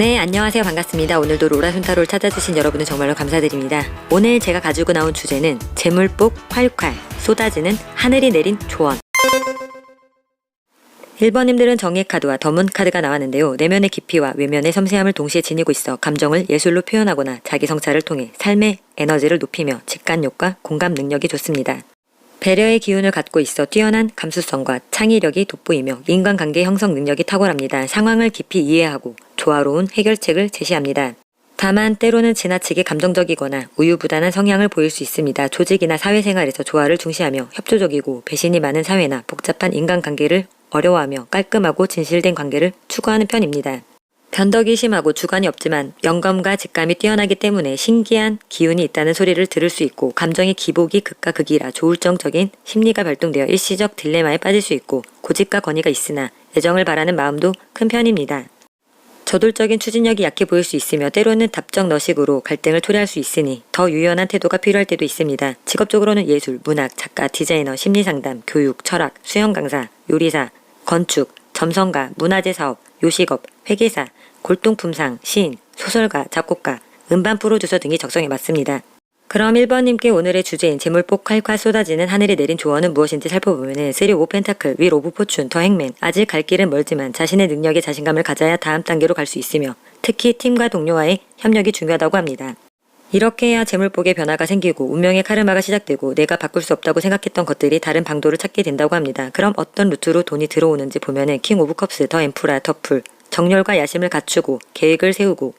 네, 안녕하세요. 반갑습니다. 오늘도 로라순타로를 찾아주신 여러분은 정말로 감사드립니다. 오늘 제가 가지고 나온 주제는 재물복 활활 쏟아지는 하늘이 내린 조언. 1번님들은 정의 카드와 더문 카드가 나왔는데요. 내면의 깊이와 외면의 섬세함을 동시에 지니고 있어 감정을 예술로 표현하거나 자기 성찰을 통해 삶의 에너지를 높이며 직관력과 공감 능력이 좋습니다. 배려의 기운을 갖고 있어 뛰어난 감수성과 창의력이 돋보이며 인간관계 형성 능력이 탁월합니다. 상황을 깊이 이해하고 조화로운 해결책을 제시합니다. 다만 때로는 지나치게 감정적이거나 우유부단한 성향을 보일 수 있습니다. 조직이나 사회생활에서 조화를 중시하며 협조적이고 배신이 많은 사회나 복잡한 인간관계를 어려워하며 깔끔하고 진실된 관계를 추구하는 편입니다. 변덕이 심하고 주관이 없지만 영감과 직감이 뛰어나기 때문에 신기한 기운이 있다는 소리를 들을 수 있고 감정의 기복이 극과 극이라 조울증적인 심리가 발동되어 일시적 딜레마에 빠질 수 있고 고집과 권위가 있으나 애정을 바라는 마음도 큰 편입니다. 저돌적인 추진력이 약해 보일 수 있으며 때로는 답정너식으로 갈등을 초래할 수 있으니 더 유연한 태도가 필요할 때도 있습니다. 직업적으로는 예술, 문학, 작가, 디자이너, 심리상담, 교육, 철학, 수영 강사, 요리사, 건축, 점성가, 문화재 사업, 요식업, 회계사, 골동품상, 시인, 소설가, 작곡가, 음반 프로듀서 등이 적성에 맞습니다. 그럼 1번님께 오늘의 주제인 재물복 활활 쏟아지는 하늘이 내린 조언은 무엇인지 살펴보면은 3 오브 펜타클, 윌 오브 포춘, 더 행맨. 아직 갈 길은 멀지만 자신의 능력에 자신감을 가져야 다음 단계로 갈 수 있으며 특히 팀과 동료와의 협력이 중요하다고 합니다. 이렇게 해야 재물복의 변화가 생기고 운명의 카르마가 시작되고 내가 바꿀 수 없다고 생각했던 것들이 다른 방도를 찾게 된다고 합니다. 그럼 어떤 루트로 돈이 들어오는지 보면은 킹 오브 컵스, 더 엠프라, 더풀. 정열과 야심을 갖추고 계획을 세우고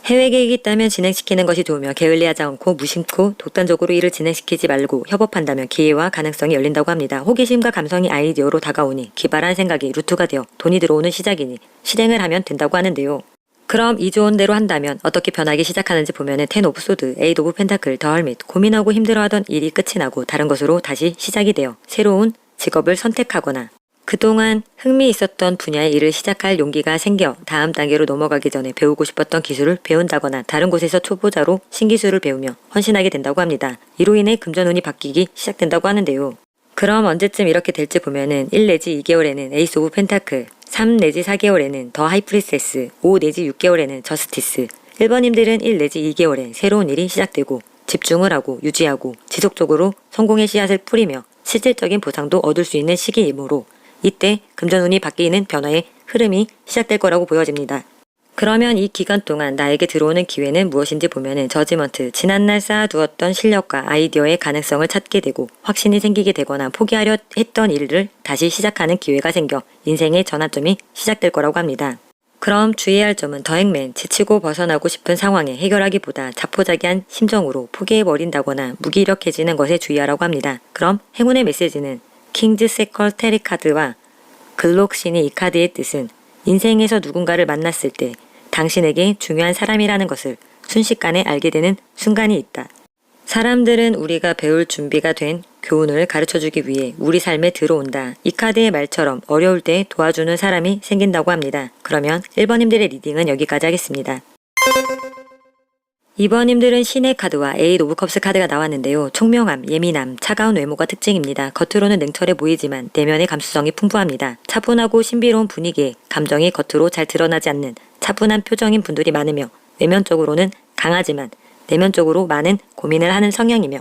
해외 계획이 있다면 진행시키는 것이 좋으며 게을리하지 않고 무심코 독단적으로 일을 진행시키지 말고 협업한다면 기회와 가능성이 열린다고 합니다. 호기심과 감성이 아이디어로 다가오니 기발한 생각이 루트가 되어 돈이 들어오는 시작이니 실행을 하면 된다고 하는데요. 그럼 이 조언 대로 한다면 어떻게 변하기 시작하는지 보면은 10 오브 소드, 8 오브 펜타클, 더 헐밋. 고민하고 힘들어하던 일이 끝이 나고 다른 것으로 다시 시작이 되어 새로운 직업을 선택하거나 그동안 흥미 있었던 분야의 일을 시작할 용기가 생겨 다음 단계로 넘어가기 전에 배우고 싶었던 기술을 배운다거나 다른 곳에서 초보자로 신기술을 배우며 헌신하게 된다고 합니다. 이로 인해 금전운이 바뀌기 시작된다고 하는데요. 그럼 언제쯤 이렇게 될지 보면은 1 내지 2개월에는 에이스 오브 펜타클, 3 내지 4개월에는 더 하이프리세스, 5 내지 6개월에는 저스티스. 1번님들은 1 내지 2개월엔 새로운 일이 시작되고 집중을 하고 유지하고 지속적으로 성공의 씨앗을 뿌리며 실질적인 보상도 얻을 수 있는 시기이므로 이때 금전운이 바뀌는 변화의 흐름이 시작될 거라고 보여집니다. 그러면 이 기간 동안 나에게 들어오는 기회는 무엇인지 보면은 저지먼트, 지난날 쌓아두었던 실력과 아이디어의 가능성을 찾게 되고 확신이 생기게 되거나 포기하려 했던 일을 다시 시작하는 기회가 생겨 인생의 전환점이 시작될 거라고 합니다. 그럼 주의해야 할 점은 더 행맨, 지치고 벗어나고 싶은 상황에 해결하기보다 자포자기한 심정으로 포기해버린다거나 무기력해지는 것에 주의하라고 합니다. 그럼 행운의 메시지는 킹즈 세컬 테리 카드와 글록신이 이 카드의 뜻은 인생에서 누군가를 만났을 때 당신에게 중요한 사람이라는 것을 순식간에 알게 되는 순간이 있다. 사람들은 우리가 배울 준비가 된 교훈을 가르쳐주기 위해 우리 삶에 들어온다. 이 카드의 말처럼 어려울 때 도와주는 사람이 생긴다고 합니다. 그러면 1번님들의 리딩은 여기까지 하겠습니다. 2번님들은 신의 카드와 8 오브 컵스 카드가 나왔는데요. 총명함, 예민함, 차가운 외모가 특징입니다. 겉으로는 냉철해 보이지만 내면의 감수성이 풍부합니다. 차분하고 신비로운 분위기에 감정이 겉으로 잘 드러나지 않는 차분한 표정인 분들이 많으며 외면적으로는 강하지만 내면적으로 많은 고민을 하는 성향이며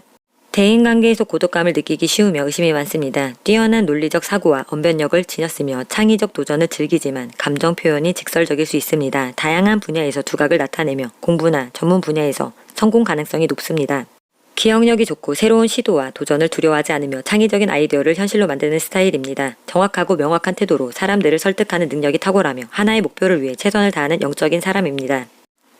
대인관계에서 고독감을 느끼기 쉬우며 의심이 많습니다. 뛰어난 논리적 사고와 언변력을 지녔으며 창의적 도전을 즐기지만 감정 표현이 직설적일 수 있습니다. 다양한 분야에서 두각을 나타내며 공부나 전문 분야에서 성공 가능성이 높습니다. 기억력이 좋고 새로운 시도와 도전을 두려워하지 않으며 창의적인 아이디어를 현실로 만드는 스타일입니다. 정확하고 명확한 태도로 사람들을 설득하는 능력이 탁월하며 하나의 목표를 위해 최선을 다하는 영적인 사람입니다.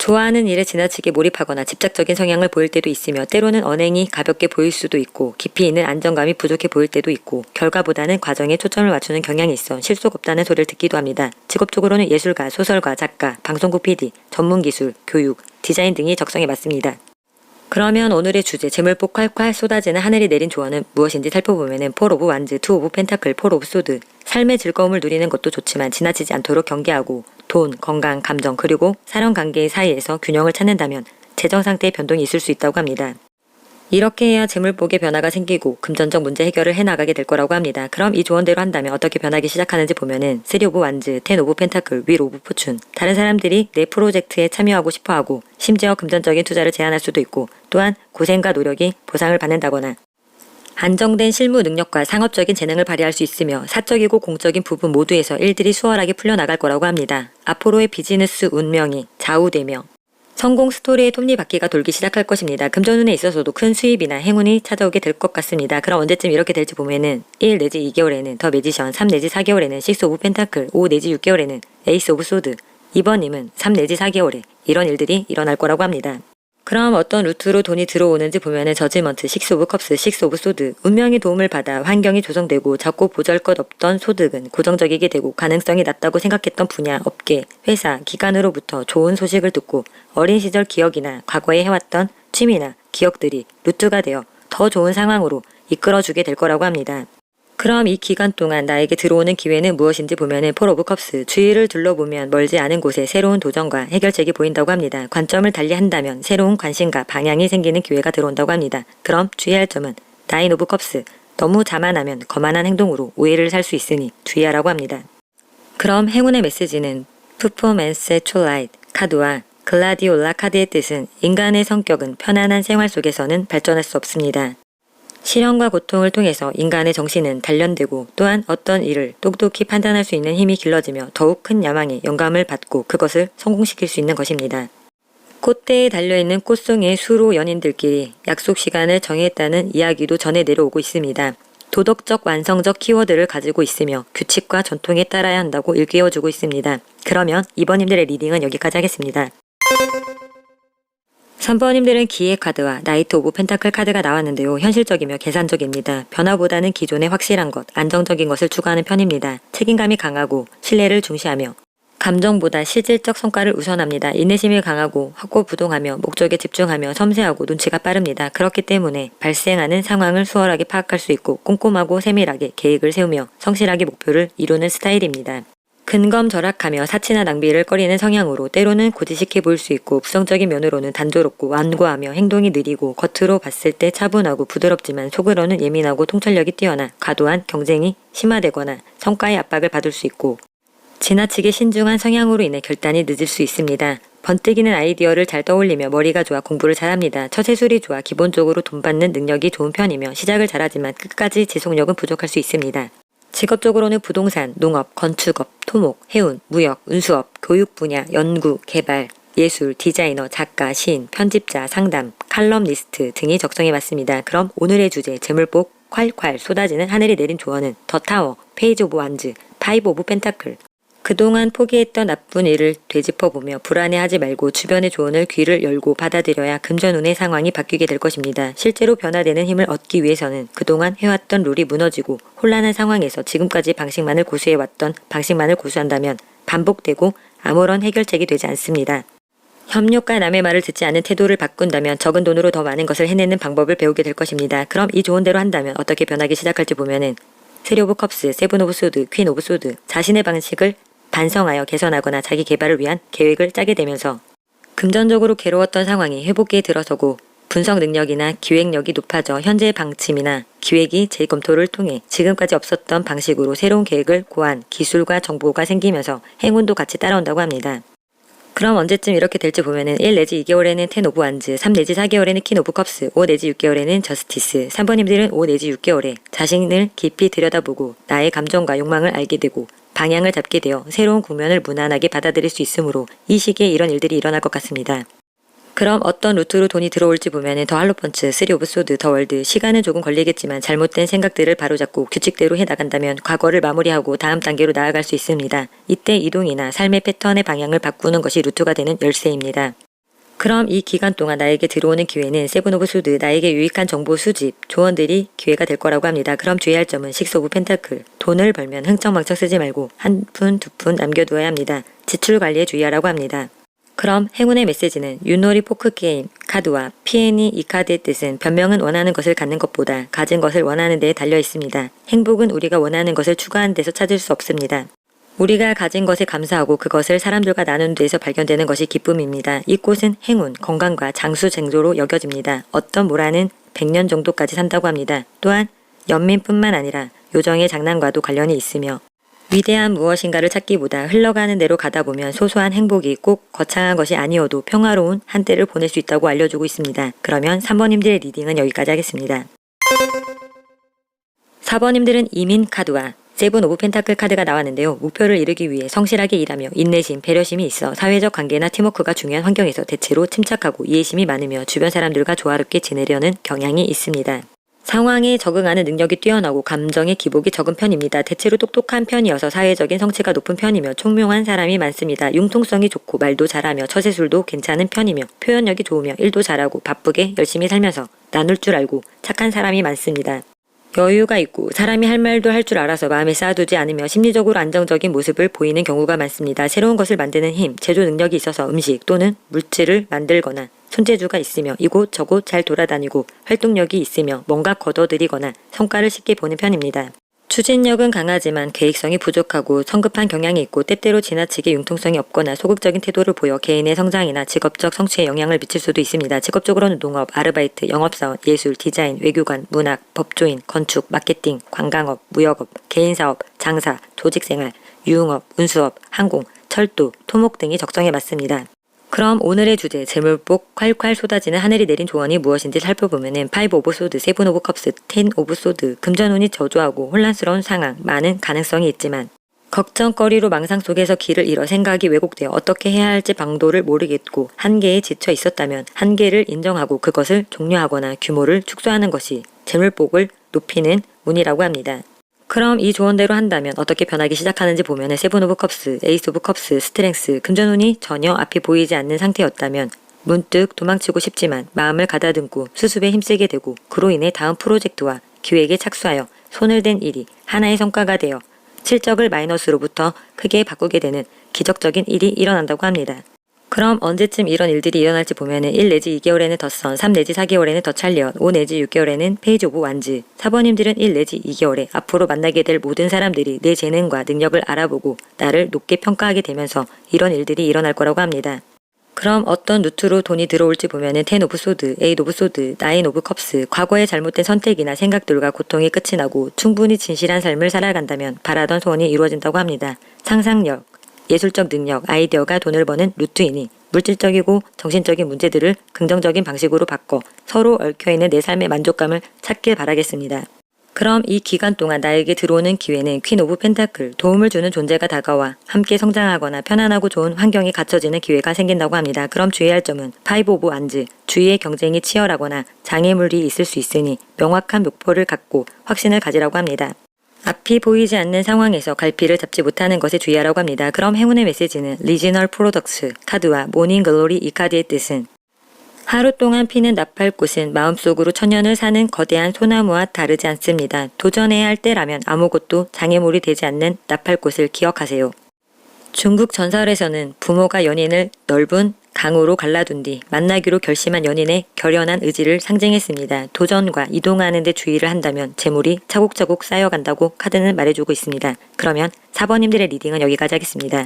좋아하는 일에 지나치게 몰입하거나 집착적인 성향을 보일 때도 있으며 때로는 언행이 가볍게 보일 수도 있고 깊이 있는 안정감이 부족해 보일 때도 있고 결과보다는 과정에 초점을 맞추는 경향이 있어 실속 없다는 소리를 듣기도 합니다. 직업적으로는 예술가, 소설가, 작가, 방송국 PD, 전문기술, 교육, 디자인 등이 적성에 맞습니다. 그러면 오늘의 주제 재물복 활활 쏟아지는 하늘이 내린 조언은 무엇인지 살펴보면은 4 오브 완즈, 2 오브 펜타클, 4 오브 소드. 삶의 즐거움을 누리는 것도 좋지만 지나치지 않도록 경계하고 돈, 건강, 감정 그리고 사람 관계 사이에서 균형을 찾는다면 재정 상태의 변동이 있을 수 있다고 합니다. 이렇게 해야 재물복의 변화가 생기고 금전적 문제 해결을 해나가게 될 거라고 합니다. 그럼 이 조언대로 한다면 어떻게 변하기 시작하는지 보면은 3 오브 완즈, 10 오브 펜타클, 윌 오브 포춘. 다른 사람들이 내 프로젝트에 참여하고 싶어하고 심지어 금전적인 투자를 제안할 수도 있고 또한 고생과 노력이 보상을 받는다거나 안정된 실무 능력과 상업적인 재능을 발휘할 수 있으며 사적이고 공적인 부분 모두에서 일들이 수월하게 풀려나갈 거라고 합니다. 앞으로의 비즈니스 운명이 좌우되며 성공 스토리의 톱니바퀴가 돌기 시작할 것입니다. 금전운에 있어서도 큰 수입이나 행운이 찾아오게 될 것 같습니다. 그럼 언제쯤 이렇게 될지 보면은 1 내지 2개월에는 더 매지션, 3 내지 4개월에는 6 오브 펜타클, 5 내지 6개월에는 에이스 오브 소드, 이번님은 3 내지 4개월에 이런 일들이 일어날 거라고 합니다. 그럼 어떤 루트로 돈이 들어오는지 보면은 저지먼트, 6 오브 컵스, 6 오브 소드. 운명의 도움을 받아 환경이 조성되고 작고 보잘것없던 소득은 고정적이게 되고 가능성이 낮다고 생각했던 분야, 업계, 회사, 기관으로부터 좋은 소식을 듣고 어린 시절 기억이나 과거에 해왔던 취미나 기억들이 루트가 되어 더 좋은 상황으로 이끌어주게 될 거라고 합니다. 그럼 이 기간 동안 나에게 들어오는 기회는 무엇인지 보면은 4 오브 컵스, 주위를 둘러보면 멀지 않은 곳에 새로운 도전과 해결책이 보인다고 합니다. 관점을 달리한다면 새로운 관심과 방향이 생기는 기회가 들어온다고 합니다. 그럼 주의할 점은 9 오브 컵스, 너무 자만하면 거만한 행동으로 오해를 살 수 있으니 주의하라고 합니다. 그럼 행운의 메시지는 퍼포먼스의 촐라이트 카드와 글라디올라 카드의 뜻은 인간의 성격은 편안한 생활 속에서는 발전할 수 없습니다. 시련과 고통을 통해서 인간의 정신은 단련되고 또한 어떤 일을 똑똑히 판단할 수 있는 힘이 길러지며 더욱 큰 야망에 영감을 받고 그것을 성공시킬 수 있는 것입니다. 꽃대에 달려있는 꽃송이의 수로 연인들끼리 약속 시간을 정했다는 이야기도 전해 내려오고 있습니다. 도덕적 완성적 키워드를 가지고 있으며 규칙과 전통에 따라야 한다고 일깨워주고 있습니다. 그러면 이번님들의 리딩은 여기까지 하겠습니다. 3번님들은 기회 카드와 나이트 오브 펜타클 카드가 나왔는데요. 현실적이며 계산적입니다. 변화보다는 기존의 확실한 것, 안정적인 것을 추구하는 편입니다. 책임감이 강하고 신뢰를 중시하며 감정보다 실질적 성과를 우선합니다. 인내심이 강하고 확고부동하며 목적에 집중하며 섬세하고 눈치가 빠릅니다. 그렇기 때문에 발생하는 상황을 수월하게 파악할 수 있고 꼼꼼하고 세밀하게 계획을 세우며 성실하게 목표를 이루는 스타일입니다. 근검절약하며 사치나 낭비를 꺼리는 성향으로 때로는 고지식해 보일 수 있고 부정적인 면으로는 단조롭고 완고하며 행동이 느리고 겉으로 봤을 때 차분하고 부드럽지만 속으로는 예민하고 통찰력이 뛰어나 과도한 경쟁이 심화되거나 성과의 압박을 받을 수 있고 지나치게 신중한 성향으로 인해 결단이 늦을 수 있습니다. 번뜩이는 아이디어를 잘 떠올리며 머리가 좋아 공부를 잘합니다. 처세술이 좋아 기본적으로 돈 받는 능력이 좋은 편이며 시작을 잘하지만 끝까지 지속력은 부족할 수 있습니다. 직업적으로는 부동산, 농업, 건축업, 토목, 해운, 무역, 운수업, 교육 분야, 연구, 개발, 예술, 디자이너, 작가, 시인, 편집자, 상담, 칼럼니스트 등이 적성에 맞습니다. 그럼 오늘의 주제 재물복 콸콸 쏟아지는 하늘이 내린 조언은 더 타워, 페이지 오브 완즈, 5 오브 펜타클. 그동안 포기했던 나쁜 일을 되짚어보며 불안해하지 말고 주변의 조언을 귀를 열고 받아들여야 금전운의 상황이 바뀌게 될 것입니다. 실제로 변화되는 힘을 얻기 위해서는 그동안 해왔던 룰이 무너지고 혼란한 상황에서 지금까지 방식만을 고수해왔던 방식만을 고수한다면 반복되고 아무런 해결책이 되지 않습니다. 협력과 남의 말을 듣지 않는 태도를 바꾼다면 적은 돈으로 더 많은 것을 해내는 방법을 배우게 될 것입니다. 그럼 이 조언대로 한다면 어떻게 변하기 시작할지 보면은 3 오브 컵스, 7 오브 소드, 퀸 오브 소드. 자신의 방식을 반성하여 개선하거나 자기 개발을 위한 계획을 짜게 되면서 금전적으로 괴로웠던 상황이 회복기에 들어서고 분석 능력이나 기획력이 높아져 현재의 방침이나 기획이 재검토를 통해 지금까지 없었던 방식으로 새로운 계획을 고안, 기술과 정보가 생기면서 행운도 같이 따라온다고 합니다. 그럼 언제쯤 이렇게 될지 보면은 1 내지 2개월에는 10 오브 완즈, 3 내지 4개월에는 퀸 오브 컵스, 5 내지 6개월에는 저스티스. 3번님들은 5 내지 6개월에 자신을 깊이 들여다보고 나의 감정과 욕망을 알게 되고 방향을 잡게 되어 새로운 국면을 무난하게 받아들일 수 있으므로 이 시기에 이런 일들이 일어날 것 같습니다. 그럼 어떤 루트로 돈이 들어올지 보면은 더 할로펀치, 3 오브 소드, 더 월드. 시간은 조금 걸리겠지만 잘못된 생각들을 바로잡고 규칙대로 해나간다면 과거를 마무리하고 다음 단계로 나아갈 수 있습니다. 이때 이동이나 삶의 패턴의 방향을 바꾸는 것이 루트가 되는 열쇠입니다. 그럼 이 기간 동안 나에게 들어오는 기회는 7 오브 소드, 나에게 유익한 정보 수집, 조언들이 기회가 될 거라고 합니다. 그럼 주의할 점은 6 오브 펜타클. 돈을 벌면 흥청망청 쓰지 말고 한 푼, 두 푼 남겨두어야 합니다. 지출 관리에 주의하라고 합니다. 그럼 행운의 메시지는 윷놀이 포크게임 카드와 피애니 이 카드의 뜻은 변명은 원하는 것을 갖는 것보다 가진 것을 원하는 데에 달려 있습니다. 행복은 우리가 원하는 것을 추구하는 데서 찾을 수 없습니다. 우리가 가진 것에 감사하고 그것을 사람들과 나누는 데에서 발견되는 것이 기쁨입니다. 이 꽃은 행운, 건강과 장수쟁조로 여겨집니다. 어떤 모라는 100년 정도까지 산다고 합니다. 또한 연민뿐만 아니라 요정의 장난과도 관련이 있으며 위대한 무엇인가를 찾기보다 흘러가는 대로 가다 보면 소소한 행복이 꼭 거창한 것이 아니어도 평화로운 한때를 보낼 수 있다고 알려주고 있습니다. 그러면 3번님들의 리딩은 여기까지 하겠습니다. 4번님들은 이민 카드와 세븐 오브 펜타클 카드가 나왔는데요. 목표를 이루기 위해 성실하게 일하며 인내심, 배려심이 있어 사회적 관계나 팀워크가 중요한 환경에서 대체로 침착하고 이해심이 많으며 주변 사람들과 조화롭게 지내려는 경향이 있습니다. 상황에 적응하는 능력이 뛰어나고 감정의 기복이 적은 편입니다. 대체로 똑똑한 편이어서 사회적인 성취가 높은 편이며 총명한 사람이 많습니다. 융통성이 좋고 말도 잘하며 처세술도 괜찮은 편이며 표현력이 좋으며 일도 잘하고 바쁘게 열심히 살면서 나눌 줄 알고 착한 사람이 많습니다. 여유가 있고 사람이 할 말도 할 줄 알아서 마음에 쌓아두지 않으며 심리적으로 안정적인 모습을 보이는 경우가 많습니다. 새로운 것을 만드는 힘, 제조 능력이 있어서 음식 또는 물질을 만들거나 손재주가 있으며 이곳저곳 잘 돌아다니고 활동력이 있으며 뭔가 걷어들이거나 성과를 쉽게 보는 편입니다. 추진력은 강하지만 계획성이 부족하고 성급한 경향이 있고 때때로 지나치게 융통성이 없거나 소극적인 태도를 보여 개인의 성장이나 직업적 성취에 영향을 미칠 수도 있습니다. 직업적으로는 농업, 아르바이트, 영업사원, 예술, 디자인, 외교관, 문학, 법조인, 건축, 마케팅, 관광업, 무역업, 개인사업, 장사, 조직생활, 유흥업, 운수업, 항공, 철도, 토목 등이 적성에 맞습니다. 그럼 오늘의 주제 재물복 콸콸 쏟아지는 하늘이 내린 조언이 무엇인지 살펴보면은 5 오브 소드, 7 오브 컵스, 10 오브 소드 금전운이 저조하고 혼란스러운 상황, 많은 가능성이 있지만 걱정거리로 망상 속에서 길을 잃어 생각이 왜곡되어 어떻게 해야 할지 방도를 모르겠고 한계에 지쳐 있었다면 한계를 인정하고 그것을 종료하거나 규모를 축소하는 것이 재물복을 높이는 운이라고 합니다. 그럼 이 조언대로 한다면 어떻게 변하기 시작하는지 보면 세븐 오브 컵스, 에이스 오브 컵스, 스트렝스, 금전운이 전혀 앞이 보이지 않는 상태였다면 문득 도망치고 싶지만 마음을 가다듬고 수습에 힘쓰게 되고 그로 인해 다음 프로젝트와 기획에 착수하여 손을 댄 일이 하나의 성과가 되어 실적을 마이너스로부터 크게 바꾸게 되는 기적적인 일이 일어난다고 합니다. 그럼 언제쯤 이런 일들이 일어날지 보면은 1 내지 2개월에는 더 선, 3 내지 4개월에는 더 찰리언, 5 내지 6개월에는 페이지 오브 완즈. 4번님들은 1 내지 2개월에 앞으로 만나게 될 모든 사람들이 내 재능과 능력을 알아보고 나를 높게 평가하게 되면서 이런 일들이 일어날 거라고 합니다. 그럼 어떤 루트로 돈이 들어올지 보면은 10 오브 소드, 8 오브 소드, 9 오브 컵스, 과거의 잘못된 선택이나 생각들과 고통이 끝이 나고 충분히 진실한 삶을 살아간다면 바라던 소원이 이루어진다고 합니다. 상상력, 예술적 능력, 아이디어가 돈을 버는 루트이니 물질적이고 정신적인 문제들을 긍정적인 방식으로 바꿔 서로 얽혀있는 내 삶의 만족감을 찾길 바라겠습니다. 그럼 이 기간 동안 나에게 들어오는 기회는 퀸 오브 펜타클, 도움을 주는 존재가 다가와 함께 성장하거나 편안하고 좋은 환경이 갖춰지는 기회가 생긴다고 합니다. 그럼 주의할 점은 5 오브 완즈, 주위의 경쟁이 치열하거나 장애물이 있을 수 있으니 명확한 목표를 갖고 확신을 가지라고 합니다. 앞이 보이지 않는 상황에서 갈피를 잡지 못하는 것에 주의하라고 합니다. 그럼 행운의 메시지는 리지널 프로덕스 카드와 모닝 글로리 이 카드의 뜻은 하루 동안 피는 나팔꽃은 마음속으로 천년을 사는 거대한 소나무와 다르지 않습니다. 도전해야 할 때라면 아무것도 장애물이 되지 않는 나팔꽃을 기억하세요. 중국 전설에서는 부모가 연인을 넓은 강으로 갈라둔 뒤 만나기로 결심한 연인의 결연한 의지를 상징했습니다. 도전과 이동하는 데 주의를 한다면 재물이 차곡차곡 쌓여간다고 카드는 말해주고 있습니다. 그러면 4번님들의 리딩은 여기까지 하겠습니다.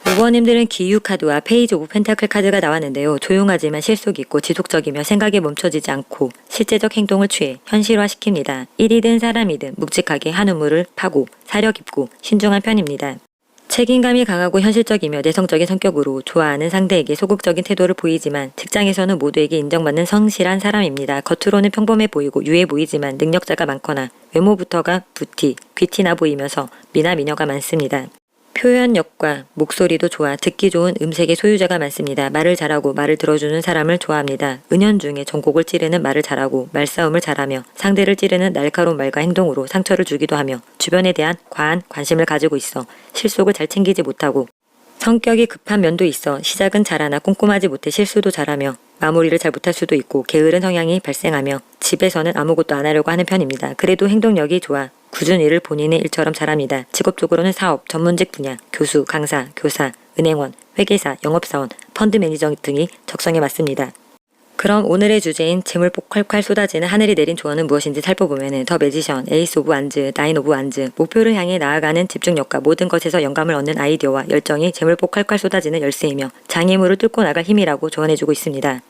5번님들은 기유 카드와 페이지 오브 펜타클 카드가 나왔는데요. 조용하지만 실속 있고 지속적이며 생각에 멈춰지지 않고 실제적 행동을 취해 현실화시킵니다. 일이든 사람이든 묵직하게 한 우물을 파고 사려 깊고 신중한 편입니다. 책임감이 강하고 현실적이며 내성적인 성격으로 좋아하는 상대에게 소극적인 태도를 보이지만 직장에서는 모두에게 인정받는 성실한 사람입니다. 겉으로는 평범해 보이고 유해 보이지만 능력자가 많거나 외모부터가 부티, 귀티나 보이면서 미나 미녀가 많습니다. 표현력과 목소리도 좋아 듣기 좋은 음색의 소유자가 많습니다. 말을 잘하고 말을 들어주는 사람을 좋아합니다. 은연중에 전곡을 찌르는 말을 잘하고 말싸움을 잘하며 상대를 찌르는 날카로운 말과 행동으로 상처를 주기도 하며 주변에 대한 과한 관심을 가지고 있어 실속을 잘 챙기지 못하고 성격이 급한 면도 있어 시작은 잘하나 꼼꼼하지 못해 실수도 잘하며 마무리를 잘 못할 수도 있고 게으른 성향이 발생하며 집에서는 아무것도 안 하려고 하는 편입니다. 그래도 행동력이 좋아 굳은 일을 본인의 일처럼 잘합니다. 직업적으로는 사업, 전문직 분야, 교수, 강사, 교사, 은행원, 회계사, 영업사원, 펀드 매니저 등이 적성에 맞습니다. 그럼 오늘의 주제인 재물복 콸콸 쏟아지는 하늘이 내린 조언은 무엇인지 살펴보면 더 매지션, 에이스 오브 완즈, 9 오브 완즈, 목표를 향해 나아가는 집중력과 모든 것에서 영감을 얻는 아이디어와 열정이 재물복 콸콸 쏟아지는 열쇠이며 장애물을 뚫고 나갈 힘이라고 조언해주고 있습니다.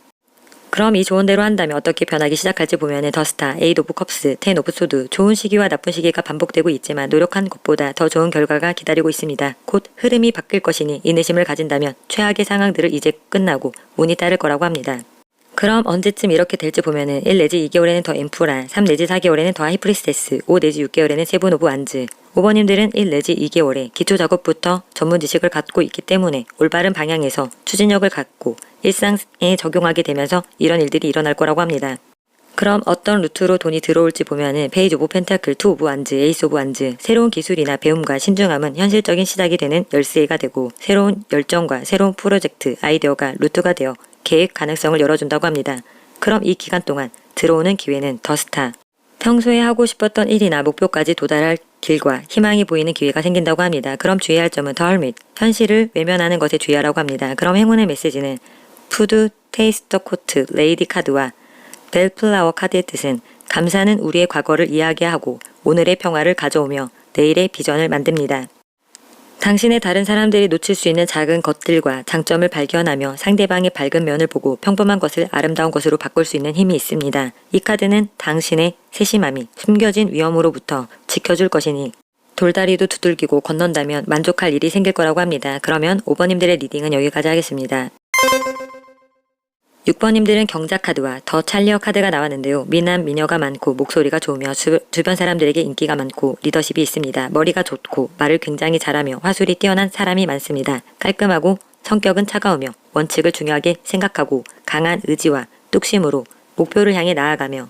그럼 이 조언대로 한다면 어떻게 변하기 시작할지 보면은 더스타, 에잇 오브 컵스, 텐 오브 소드, 좋은 시기와 나쁜 시기가 반복되고 있지만 노력한 것보다 더 좋은 결과가 기다리고 있습니다. 곧 흐름이 바뀔 것이니 인내심을 가진다면 최악의 상황들을 이제 끝나고 운이 따를 거라고 합니다. 그럼 언제쯤 이렇게 될지 보면은 1 내지 2개월에는 더 엠프라, 3 내지 4개월에는 더 하이프리스테스, 5 내지 6개월에는 세븐 오브 완즈. 5번님들은 1 내지 2개월에 기초 작업부터 전문 지식을 갖고 있기 때문에 올바른 방향에서 추진력을 갖고 일상에 적용하게 되면서 이런 일들이 일어날 거라고 합니다. 그럼 어떤 루트로 돈이 들어올지 보면은 페이지 오브 펜타클, 투 오브 완즈, 에이스 오브 완즈. 새로운 기술이나 배움과 신중함은 현실적인 시작이 되는 열쇠가 되고 새로운 열정과 새로운 프로젝트, 아이디어가 루트가 되어 계획 가능성을 열어준다고 합니다. 그럼 이 기간 동안 들어오는 기회는 더스타. 평소에 하고 싶었던 일이나 목표까지 도달할 길과 희망이 보이는 기회가 생긴다고 합니다. 그럼 주의할 점은 더 헐밋, 현실을 외면하는 것에 주의하라고 합니다. 그럼 행운의 메시지는 푸드, 테이스터 코트, 레이디 카드와 벨플라워 카드의 뜻은 감사는 우리의 과거를 이야기하고 오늘의 평화를 가져오며 내일의 비전을 만듭니다. 당신의 다른 사람들이 놓칠 수 있는 작은 것들과 장점을 발견하며 상대방의 밝은 면을 보고 평범한 것을 아름다운 것으로 바꿀 수 있는 힘이 있습니다. 이 카드는 당신의 세심함이 숨겨진 위험으로부터 지켜줄 것이니 돌다리도 두들기고 건넌다면 만족할 일이 생길 거라고 합니다. 그러면 5번님들의 리딩은 여기까지 하겠습니다. 6번님들은 경자 카드와 더 찰리어 카드가 나왔는데요. 미남, 미녀가 많고 목소리가 좋으며 주변 사람들에게 인기가 많고 리더십이 있습니다. 머리가 좋고 말을 굉장히 잘하며 화술이 뛰어난 사람이 많습니다. 깔끔하고 성격은 차가우며 원칙을 중요하게 생각하고 강한 의지와 뚝심으로 목표를 향해 나아가며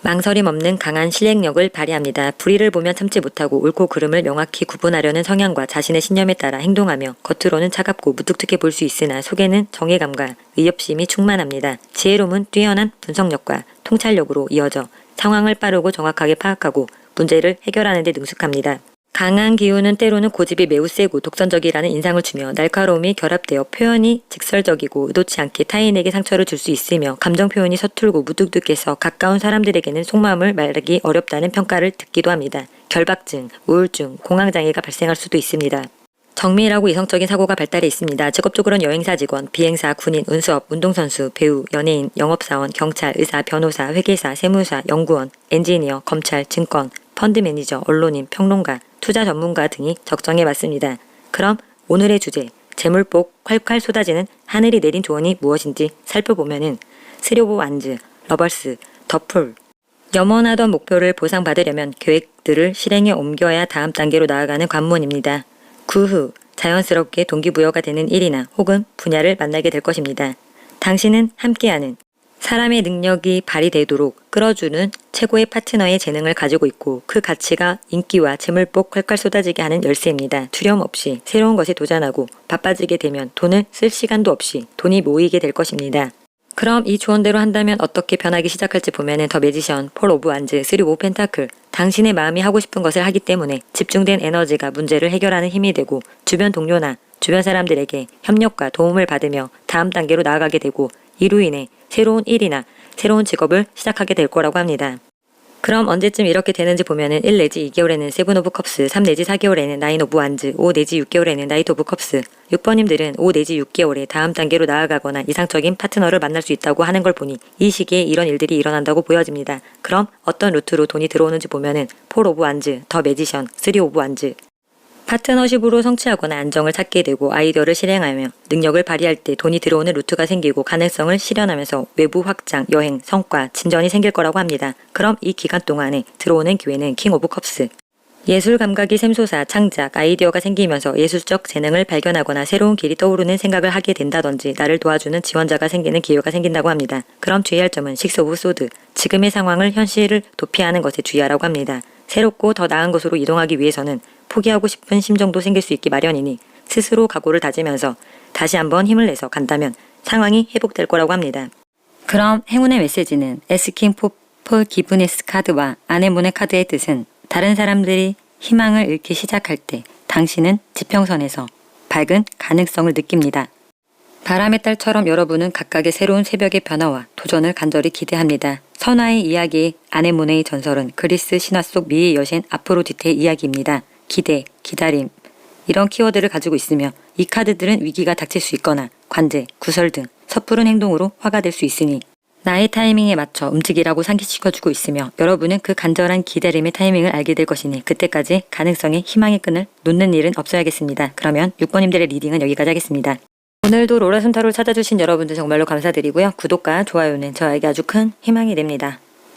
망설임 없는 강한 실행력을 발휘합니다. 불의를 보면 참지 못하고 옳고 그름을 명확히 구분하려는 성향과 자신의 신념에 따라 행동하며 겉으로는 차갑고 무뚝뚝해 볼 수 있으나 속에는 정의감과 의협심이 충만합니다. 지혜로움은 뛰어난 분석력과 통찰력으로 이어져 상황을 빠르고 정확하게 파악하고 문제를 해결하는 데 능숙합니다. 강한 기운은 때로는 고집이 매우 세고 독선적이라는 인상을 주며 날카로움이 결합되어 표현이 직설적이고 의도치 않게 타인에게 상처를 줄 수 있으며 감정 표현이 서툴고 무뚝뚝해서 가까운 사람들에게는 속마음을 말하기 어렵다는 평가를 듣기도 합니다. 결박증, 우울증, 공황장애가 발생할 수도 있습니다. 정밀하고 이성적인 사고가 발달해 있습니다. 직업적으로는 여행사 직원, 비행사, 군인, 운수업, 운동선수, 배우, 연예인, 영업사원, 경찰, 의사, 변호사, 회계사, 세무사, 연구원, 엔지니어, 검찰, 증권, 펀드 매니저, 언론인, 평론가, 투자 전문가 등이 적정해 맞습니다. 그럼 오늘의 주제, 재물복 콸콸 쏟아지는 하늘이 내린 조언이 무엇인지 살펴보면은 3 오브 완즈, 러버스, 더풀. 염원하던 목표를 보상받으려면 계획들을 실행에 옮겨야 다음 단계로 나아가는 관문입니다. 그 후 자연스럽게 동기부여가 되는 일이나 혹은 분야를 만나게 될 것입니다. 당신은 함께하는 사람의 능력이 발휘되도록 끌어주는 최고의 파트너의 재능을 가지고 있고 그 가치가 인기와 재물복 콸콸 쏟아지게 하는 열쇠입니다. 두려움 없이 새로운 것에 도전하고 바빠지게 되면 돈을 쓸 시간도 없이 돈이 모이게 될 것입니다. 그럼 이 조언대로 한다면 어떻게 변하기 시작할지 보면은 더 매지션, 폴 오브 완즈, 3 오브 펜타클. 당신의 마음이 하고 싶은 것을 하기 때문에 집중된 에너지가 문제를 해결하는 힘이 되고 주변 동료나 주변 사람들에게 협력과 도움을 받으며 다음 단계로 나아가게 되고 이로 인해 새로운 일이나 새로운 직업을 시작하게 될 거라고 합니다. 그럼 언제쯤 이렇게 되는지 보면은 1 내지 2개월에는 세븐 오브 컵스, 3 내지 4개월에는 나인 오브 완즈, 5 내지 6개월에는 나이트 오브 컵스. 6번님들은 5 내지 6개월에 다음 단계로 나아가거나 이상적인 파트너를 만날 수 있다고 하는 걸 보니 이 시기에 이런 일들이 일어난다고 보여집니다. 그럼 어떤 루트로 돈이 들어오는지 보면은 4 오브 완즈, 더 매지션, 3 오브 완즈. 파트너십으로 성취하거나 안정을 찾게 되고 아이디어를 실행하며 능력을 발휘할 때 돈이 들어오는 루트가 생기고 가능성을 실현하면서 외부 확장, 여행, 성과, 진전이 생길 거라고 합니다. 그럼 이 기간 동안에 들어오는 기회는 킹 오브 컵스. 예술 감각이 샘솟아 창작, 아이디어가 생기면서 예술적 재능을 발견하거나 새로운 길이 떠오르는 생각을 하게 된다든지 나를 도와주는 지원자가 생기는 기회가 생긴다고 합니다. 그럼 주의할 점은 6 오브 소드. 지금의 상황을 현실을 도피하는 것에 주의하라고 합니다. 새롭고 더 나은 곳으로 이동하기 위해서는 포기하고 싶은 심정도 생길 수 있기 마련이니 스스로 각오를 다지면서 다시 한번 힘을 내서 간다면 상황이 회복될 거라고 합니다. 그럼 행운의 메시지는 에스킹 포플 기브니스 카드와 아네모네 카드의 뜻은 다른 사람들이 희망을 잃기 시작할 때 당신은 지평선에서 밝은 가능성을 느낍니다. 바람의 딸처럼 여러분은 각각의 새로운 새벽의 변화와 도전을 간절히 기대합니다. 선화의 이야기의 아네모네의 전설은 그리스 신화 속 미의 여신 아프로디테의 이야기입니다. 기대, 기다림 이런 키워드를 가지고 있으며 이 카드들은 위기가 닥칠 수 있거나 관제, 구설 등 섣부른 행동으로 화가 될 수 있으니 나의 타이밍에 맞춰 움직이라고 상기시켜주고 있으며 여러분은 그 간절한 기다림의 타이밍을 알게 될 것이니 그때까지 가능성의 희망의 끈을 놓는 일은 없어야겠습니다. 그러면 6번님들의 리딩은 여기까지 하겠습니다. 오늘도 로라순타로를 찾아주신 여러분들 정말로 감사드리고요. 구독과 좋아요는 저에게 아주 큰 희망이 됩니다.